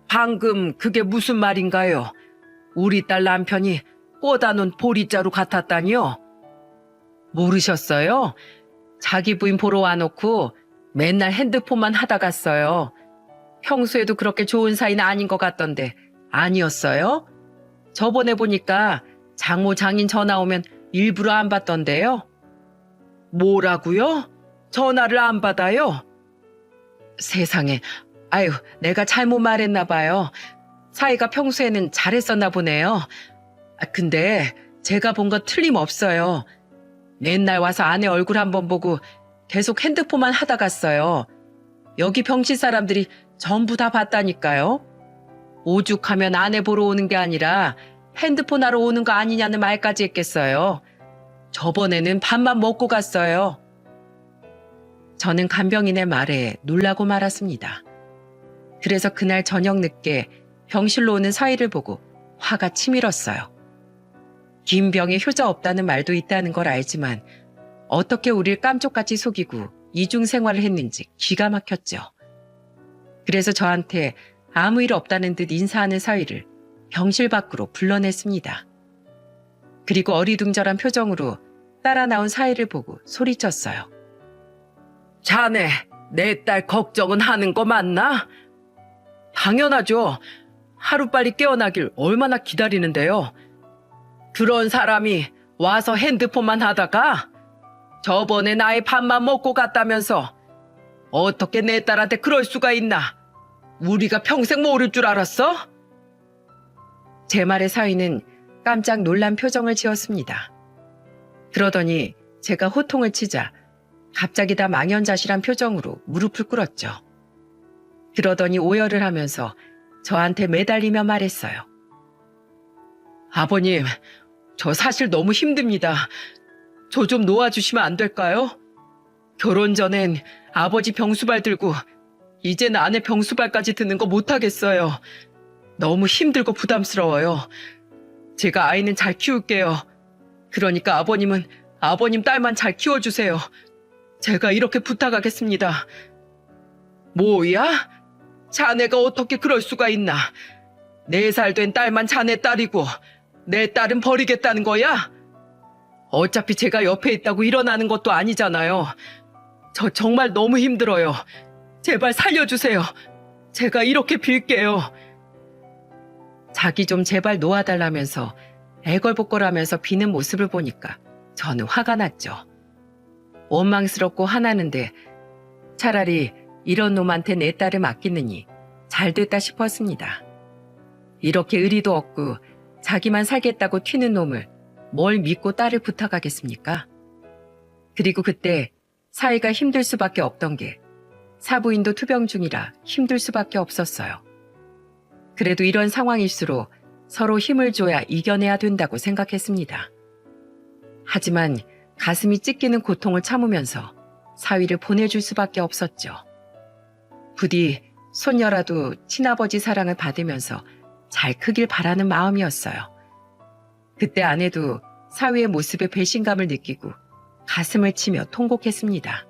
방금 그게 무슨 말인가요? 우리 딸 남편이 꽂아놓은 보리자루 같았다니요? 모르셨어요? 자기 부인 보러 와놓고 맨날 핸드폰만 하다 갔어요. 평소에도 그렇게 좋은 사이는 아닌 것 같던데 아니었어요? 저번에 보니까 장모 장인 전화 오면 일부러 안 받던데요? 뭐라고요? 전화를 안 받아요? 세상에, 아유, 내가 잘못 말했나 봐요. 사이가 평소에는 잘했었나 보네요. 근데 제가 본 건 틀림없어요. 맨날 와서 아내 얼굴 한번 보고 계속 핸드폰만 하다 갔어요. 여기 병실 사람들이 전부 다 봤다니까요. 오죽하면 아내 보러 오는 게 아니라 핸드폰 하러 오는 거 아니냐는 말까지 했겠어요. 저번에는 밥만 먹고 갔어요. 저는 간병인의 말에 놀라고 말았습니다. 그래서 그날 저녁 늦게 병실로 오는 사위를 보고 화가 치밀었어요. 긴 병에 효자 없다는 말도 있다는 걸 알지만 어떻게 우릴 깜쪽같이 속이고 이중생활을 했는지 기가 막혔죠. 그래서 저한테 아무 일 없다는 듯 인사하는 사위를 병실 밖으로 불러냈습니다. 그리고 어리둥절한 표정으로 따라 나온 사위를 보고 소리쳤어요. 자네, 내 딸 걱정은 하는 거 맞나? 당연하죠. 하루빨리 깨어나길 얼마나 기다리는데요. 그런 사람이 와서 핸드폰만 하다가 저번에 나의 밥만 먹고 갔다면서 어떻게 내 딸한테 그럴 수가 있나? 우리가 평생 모를 줄 알았어? 제 말에 사위는 깜짝 놀란 표정을 지었습니다. 그러더니 제가 호통을 치자 갑자기 다 망연자실한 표정으로 무릎을 꿇었죠. 그러더니 오열을 하면서 저한테 매달리며 말했어요. 아버님, 저 사실 너무 힘듭니다. 저 좀 놓아주시면 안 될까요? 결혼 전엔 아버지 병수발 들고 이제는 아내 병수발까지 드는 거 못하겠어요. 너무 힘들고 부담스러워요. 제가 아이는 잘 키울게요. 그러니까 아버님은 아버님 딸만 잘 키워주세요. 제가 이렇게 부탁하겠습니다. 뭐야? 자네가 어떻게 그럴 수가 있나? 4살 된 딸만 자네 딸이고 내 딸은 버리겠다는 거야? 어차피 제가 옆에 있다고 일어나는 것도 아니잖아요. 저 정말 너무 힘들어요. 제발 살려주세요. 제가 이렇게 빌게요. 자기 좀 제발 놓아달라면서 애걸복걸하면서 비는 모습을 보니까 저는 화가 났죠. 원망스럽고 화나는데 차라리 이런 놈한테 내 딸을 맡기느니 잘 됐다 싶었습니다. 이렇게 의리도 없고 자기만 살겠다고 튀는 놈을 뭘 믿고 딸을 부탁하겠습니까? 그리고 그때 사위가 힘들 수밖에 없던 게 사부인도 투병 중이라 힘들 수밖에 없었어요. 그래도 이런 상황일수록 서로 힘을 줘야 이겨내야 된다고 생각했습니다. 하지만 가슴이 찢기는 고통을 참으면서 사위를 보내줄 수밖에 없었죠. 부디 손녀라도 친아버지 사랑을 받으면서 잘 크길 바라는 마음이었어요. 그때 아내도 사위의 모습에 배신감을 느끼고 가슴을 치며 통곡했습니다.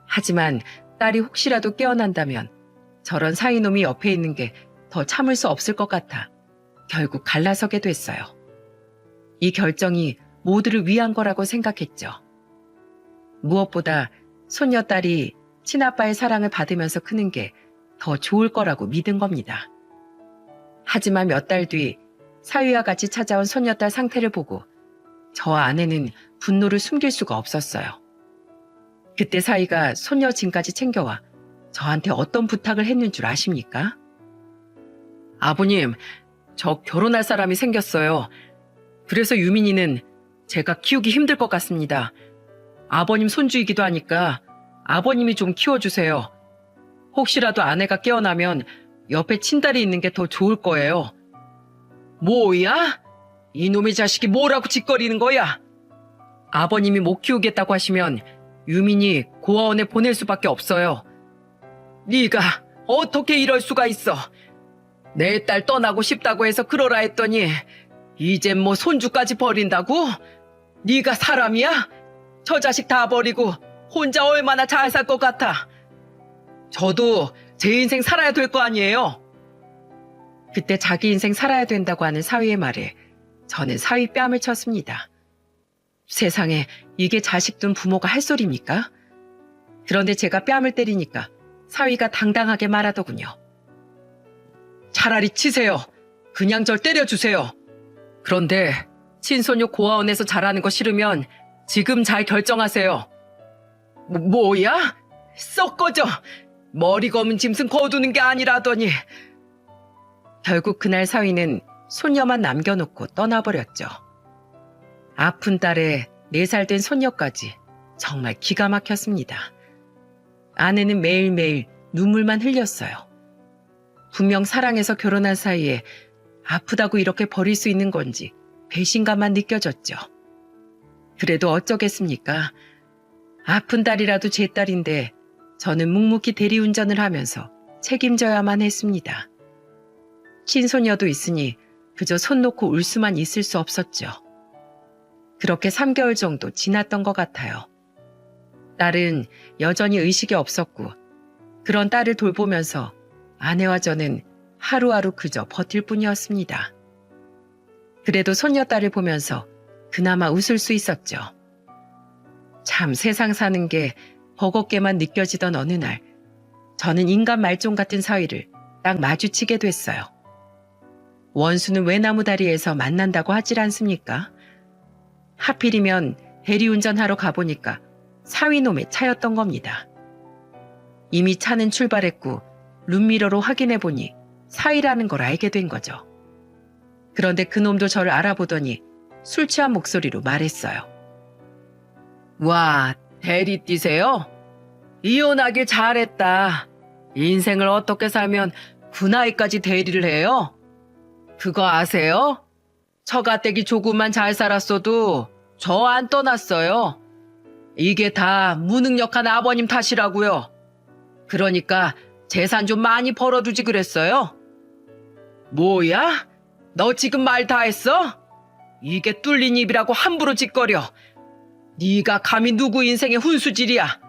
하지만 딸이 혹시라도 깨어난다면 저런 사위놈이 옆에 있는 게 더 참을 수 없을 것 같아 결국 갈라서게 됐어요. 이 결정이 모두를 위한 거라고 생각했죠. 무엇보다 손녀딸이 친아빠의 사랑을 받으면서 크는 게 더 좋을 거라고 믿은 겁니다. 하지만 몇 달 뒤 사위와 같이 찾아온 손녀딸 상태를 보고 저와 아내는 분노를 숨길 수가 없었어요. 그때 사위가 손녀 짐까지 챙겨와 저한테 어떤 부탁을 했는 줄 아십니까? 아버님, 저 결혼할 사람이 생겼어요. 그래서 유민이는 제가 키우기 힘들 것 같습니다. 아버님 손주이기도 하니까 아버님이 좀 키워주세요. 혹시라도 아내가 깨어나면 옆에 친딸이 있는 게 더 좋을 거예요. 뭐야? 이놈의 자식이 뭐라고 짓거리는 거야? 아버님이 못 키우겠다고 하시면 유민이 고아원에 보낼 수밖에 없어요. 네가 어떻게 이럴 수가 있어? 내 딸 떠나고 싶다고 해서 그러라 했더니 이젠 뭐 손주까지 버린다고? 네가 사람이야? 저 자식 다 버리고 혼자 얼마나 잘 살 것 같아. 저도 제 인생 살아야 될 거 아니에요. 그때 자기 인생 살아야 된다고 하는 사위의 말에 저는 사위 뺨을 쳤습니다. 세상에 이게 자식 둔 부모가 할 소리입니까? 그런데 제가 뺨을 때리니까 사위가 당당하게 말하더군요. 차라리 치세요. 그냥 절 때려주세요. 그런데 친손녀 고아원에서 자라는 거 싫으면 지금 잘 결정하세요. 뭐야? 썩 꺼져. 머리 검은 짐승 거두는 게 아니라더니. 결국 그날 사위는 손녀만 남겨놓고 떠나버렸죠. 아픈 딸에 4살 된 손녀까지 정말 기가 막혔습니다. 아내는 매일매일 눈물만 흘렸어요. 분명 사랑해서 결혼한 사이에 아프다고 이렇게 버릴 수 있는 건지 배신감만 느껴졌죠. 그래도 어쩌겠습니까? 아픈 딸이라도 제 딸인데 저는 묵묵히 대리운전을 하면서 책임져야만 했습니다. 친소녀도 있으니 그저 손 놓고 울 수만 있을 수 없었죠. 그렇게 3개월 정도 지났던 것 같아요. 딸은 여전히 의식이 없었고 그런 딸을 돌보면서 아내와 저는 하루하루 그저 버틸 뿐이었습니다. 그래도 손녀딸을 보면서 그나마 웃을 수 있었죠. 참 세상 사는 게 버겁게만 느껴지던 어느 날 저는 인간 말종 같은 사위를 딱 마주치게 됐어요. 원수는 외나무 다리에서 만난다고 하질 않습니까? 하필이면 대리운전하러 가보니까 사위놈의 차였던 겁니다. 이미 차는 출발했고 룸미러로 확인해보니 사위라는 걸 알게 된 거죠. 그런데 그놈도 저를 알아보더니 술 취한 목소리로 말했어요. 와, 대리띠세요? 이혼하길 잘했다. 인생을 어떻게 살면 그 나이까지 대리를 해요? 그거 아세요? 처가댁이 조금만 잘 살았어도 저 안 떠났어요. 이게 다 무능력한 아버님 탓이라고요. 그러니까 재산 좀 많이 벌어두지 그랬어요. 뭐야? 너 지금 말 다 했어? 이게 뚫린 입이라고 함부로 짓거려. 네가 감히 누구 인생의 훈수질이야.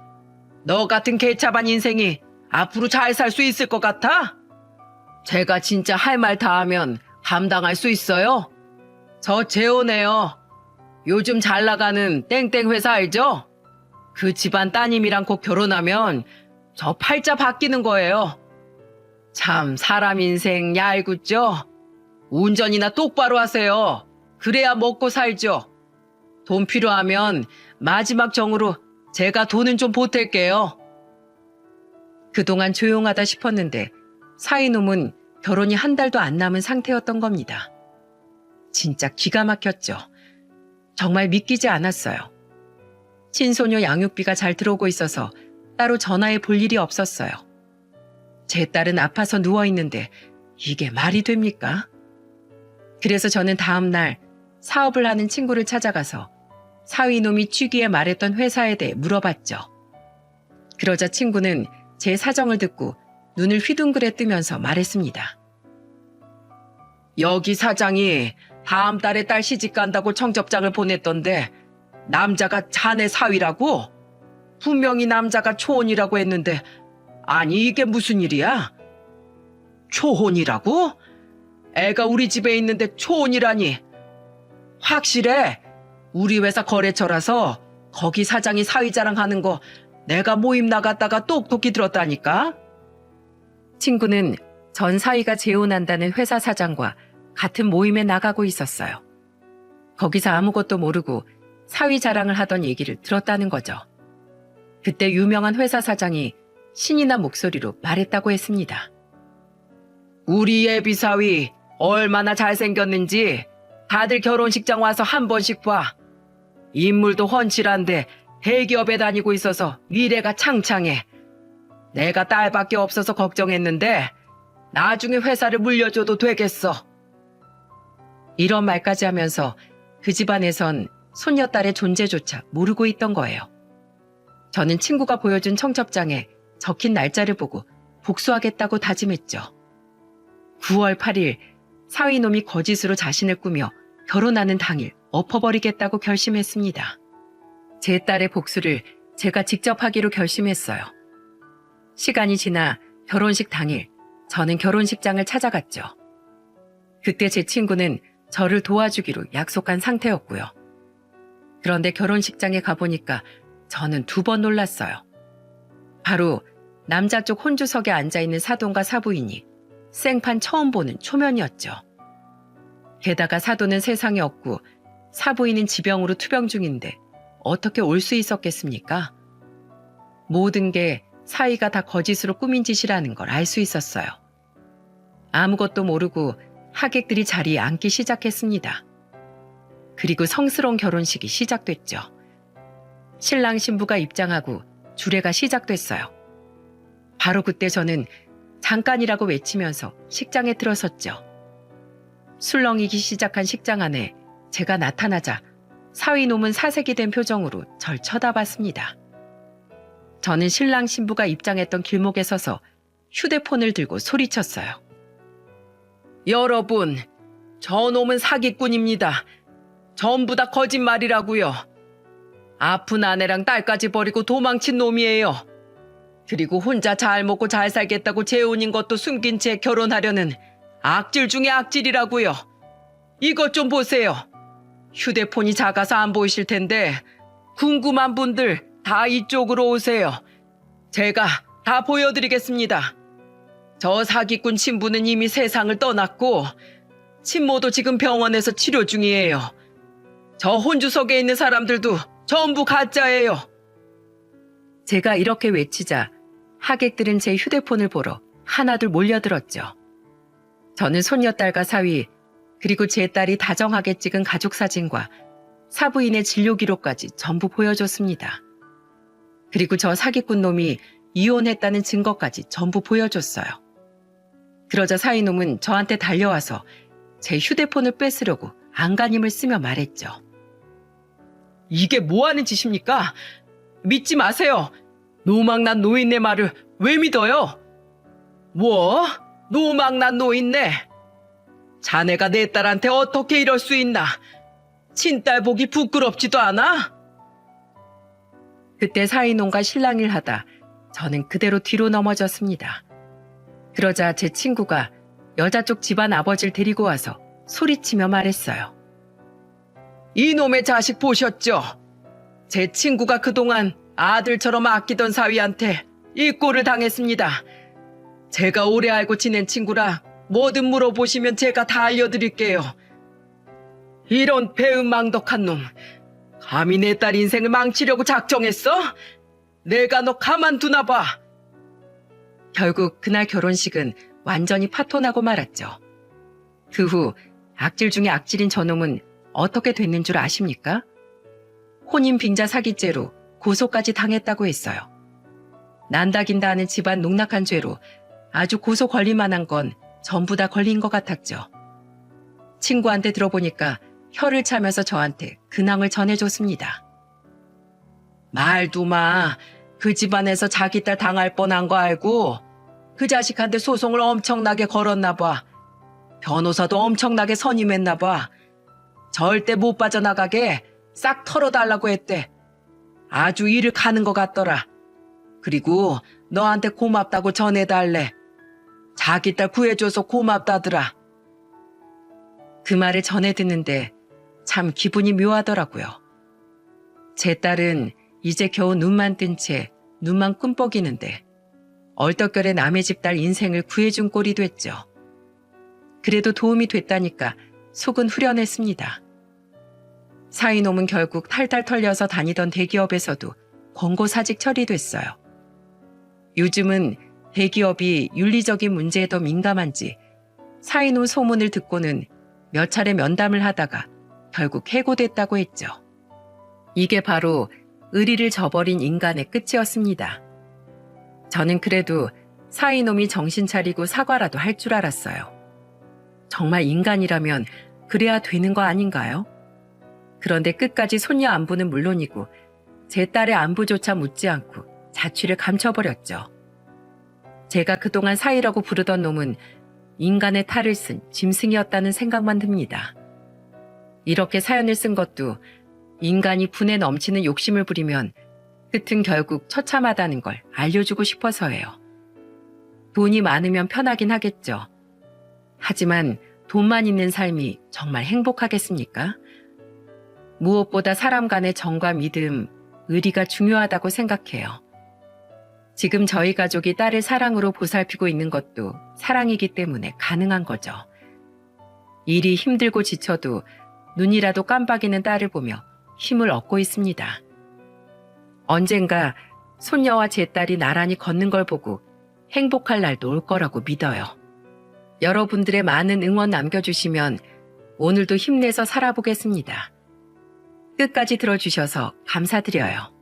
너 같은 개차반 인생이 앞으로 잘 살 수 있을 것 같아? 제가 진짜 할 말 다 하면 감당할 수 있어요? 저 재혼해요. 요즘 잘 나가는 땡땡 회사 알죠? 그 집안 따님이랑 곧 결혼하면 저 팔자 바뀌는 거예요. 참 사람 인생 얄궂죠? 운전이나 똑바로 하세요. 그래야 먹고 살죠. 돈 필요하면 마지막 정으로 제가 돈은 좀 보탤게요. 그동안 조용하다 싶었는데 사이놈은 결혼이 한 달도 안 남은 상태였던 겁니다. 진짜 기가 막혔죠. 정말 믿기지 않았어요. 친소녀 양육비가 잘 들어오고 있어서 따로 전화해 볼 일이 없었어요. 제 딸은 아파서 누워있는데 이게 말이 됩니까? 그래서 저는 다음 날 사업을 하는 친구를 찾아가서 사위놈이 취기에 말했던 회사에 대해 물어봤죠. 그러자 친구는 제 사정을 듣고 눈을 휘둥그레 뜨면서 말했습니다. 여기 사장이 다음 달에 딸 시집 간다고 청첩장을 보냈던데 남자가 자네 사위라고? 분명히 남자가 초혼이라고 했는데 아니 이게 무슨 일이야? 초혼이라고? 애가 우리 집에 있는데 초혼이라니. 확실해. 우리 회사 거래처라서 거기 사장이 사위 자랑하는 거 내가 모임 나갔다가 똑똑히 들었다니까. 친구는 전 사위가 재혼한다는 회사 사장과 같은 모임에 나가고 있었어요. 거기서 아무것도 모르고 사위 자랑을 하던 얘기를 들었다는 거죠. 그때 유명한 회사 사장이 신이 난 목소리로 말했다고 했습니다. 우리 예비 사위 얼마나 잘생겼는지 다들 결혼식장 와서 한 번씩 봐. 인물도 훤칠한데 대기업에 다니고 있어서 미래가 창창해. 내가 딸밖에 없어서 걱정했는데 나중에 회사를 물려줘도 되겠어. 이런 말까지 하면서 그 집안에선 손녀딸의 존재조차 모르고 있던 거예요. 저는 친구가 보여준 청첩장에 적힌 날짜를 보고 복수하겠다고 다짐했죠. 9월 8일 사위놈이 거짓으로 자신을 꾸며 결혼하는 당일 엎어버리겠다고 결심했습니다. 제 딸의 복수를 제가 직접 하기로 결심했어요. 시간이 지나 결혼식 당일 저는 결혼식장을 찾아갔죠. 그때 제 친구는 저를 도와주기로 약속한 상태였고요. 그런데 결혼식장에 가보니까 저는 2번 놀랐어요. 바로 남자 쪽 혼주석에 앉아있는 사돈과 사부인이 생판 처음 보는 초면이었죠. 게다가 사돈은 세상에 없고 사부인은 지병으로 투병 중인데 어떻게 올 수 있었겠습니까? 모든 게 사위가 다 거짓으로 꾸민 짓이라는 걸 알 수 있었어요. 아무것도 모르고 하객들이 자리에 앉기 시작했습니다. 그리고 성스러운 결혼식이 시작됐죠. 신랑 신부가 입장하고 주례가 시작됐어요. 바로 그때 저는 잠깐이라고 외치면서 식장에 들어섰죠. 술렁이기 시작한 식장 안에 제가 나타나자 사위놈은 사색이 된 표정으로 절 쳐다봤습니다. 저는 신랑 신부가 입장했던 길목에 서서 휴대폰을 들고 소리쳤어요. 여러분, 저놈은 사기꾼입니다. 전부 다 거짓말이라고요. 아픈 아내랑 딸까지 버리고 도망친 놈이에요. 그리고 혼자 잘 먹고 잘 살겠다고 재혼인 것도 숨긴 채 결혼하려는 악질 중에 악질이라고요. 이것 좀 보세요. 휴대폰이 작아서 안 보이실 텐데 궁금한 분들 다 이쪽으로 오세요. 제가 다 보여드리겠습니다. 저 사기꾼 친부는 이미 세상을 떠났고 친모도 지금 병원에서 치료 중이에요. 저 혼주석에 있는 사람들도 전부 가짜예요. 제가 이렇게 외치자 하객들은 제 휴대폰을 보러 하나둘 몰려들었죠. 저는 손녀딸과 사위 그리고 제 딸이 다정하게 찍은 가족 사진과 사부인의 진료 기록까지 전부 보여줬습니다. 그리고 저 사기꾼 놈이 이혼했다는 증거까지 전부 보여줬어요. 그러자 사위놈은 저한테 달려와서 제 휴대폰을 뺏으려고 안간힘을 쓰며 말했죠. 이게 뭐하는 짓입니까? 믿지 마세요. 노망난 노인네 말을 왜 믿어요? 뭐? 노망난 노인네? 자네가 내 딸한테 어떻게 이럴 수 있나? 친딸 보기 부끄럽지도 않아? 그때 사위놈과 실랑이를 하다 저는 그대로 뒤로 넘어졌습니다. 그러자 제 친구가 여자 쪽 집안 아버지를 데리고 와서 소리치며 말했어요. 이놈의 자식 보셨죠? 제 친구가 그동안 아들처럼 아끼던 사위한테 이 꼴을 당했습니다. 제가 오래 알고 지낸 친구라 뭐든 물어보시면 제가 다 알려드릴게요. 이런 배은망덕한 놈, 감히 내 딸 인생을 망치려고 작정했어? 내가 너 가만두나 봐. 결국 그날 결혼식은 완전히 파토나고 말았죠. 그 후 악질 중에 악질인 저놈은 어떻게 됐는 줄 아십니까? 혼인 빙자 사기죄로 고소까지 당했다고 했어요. 난다긴다 하는 집안 농락한 죄로 아주 고소 걸릴만한 건 전부 다 걸린 것 같았죠. 친구한테 들어보니까 혀를 차면서 저한테 근황을 전해줬습니다. 말도 마. 그 집안에서 자기 딸 당할 뻔한 거 알고 그 자식한테 소송을 엄청나게 걸었나 봐. 변호사도 엄청나게 선임했나 봐. 절대 못 빠져나가게 싹 털어달라고 했대. 아주 일을 가는 것 같더라. 그리고 너한테 고맙다고 전해달래. 자기 딸 구해줘서 고맙다더라. 그 말을 전해 듣는데 참 기분이 묘하더라고요. 제 딸은 이제 겨우 눈만 뜬 채 눈만 꿈뻑이는데 얼떨결에 남의 집 딸 인생을 구해준 꼴이 됐죠. 그래도 도움이 됐다니까 속은 후련했습니다. 사위놈은 결국 탈탈 털려서 다니던 대기업에서도 권고사직 처리됐어요. 요즘은 대기업이 윤리적인 문제에 더 민감한지 사위놈 소문을 듣고는 몇 차례 면담을 하다가 결국 해고됐다고 했죠. 이게 바로 의리를 저버린 인간의 끝이었습니다. 저는 그래도 사위놈이 정신 차리고 사과라도 할 줄 알았어요. 정말 인간이라면 그래야 되는 거 아닌가요? 그런데 끝까지 손녀 안부는 물론이고 제 딸의 안부조차 묻지 않고 자취를 감춰버렸죠. 제가 그동안 사위라고 부르던 놈은 인간의 탈을 쓴 짐승이었다는 생각만 듭니다. 이렇게 사연을 쓴 것도 인간이 분에 넘치는 욕심을 부리면 끝은 결국 처참하다는 걸 알려주고 싶어서예요. 돈이 많으면 편하긴 하겠죠. 하지만 돈만 있는 삶이 정말 행복하겠습니까? 무엇보다 사람 간의 정과 믿음, 의리가 중요하다고 생각해요. 지금 저희 가족이 딸을 사랑으로 보살피고 있는 것도 사랑이기 때문에 가능한 거죠. 일이 힘들고 지쳐도 눈이라도 깜빡이는 딸을 보며 힘을 얻고 있습니다. 언젠가 손녀와 제 딸이 나란히 걷는 걸 보고 행복할 날도 올 거라고 믿어요. 여러분들의 많은 응원 남겨주시면 오늘도 힘내서 살아보겠습니다. 끝까지 들어주셔서 감사드려요.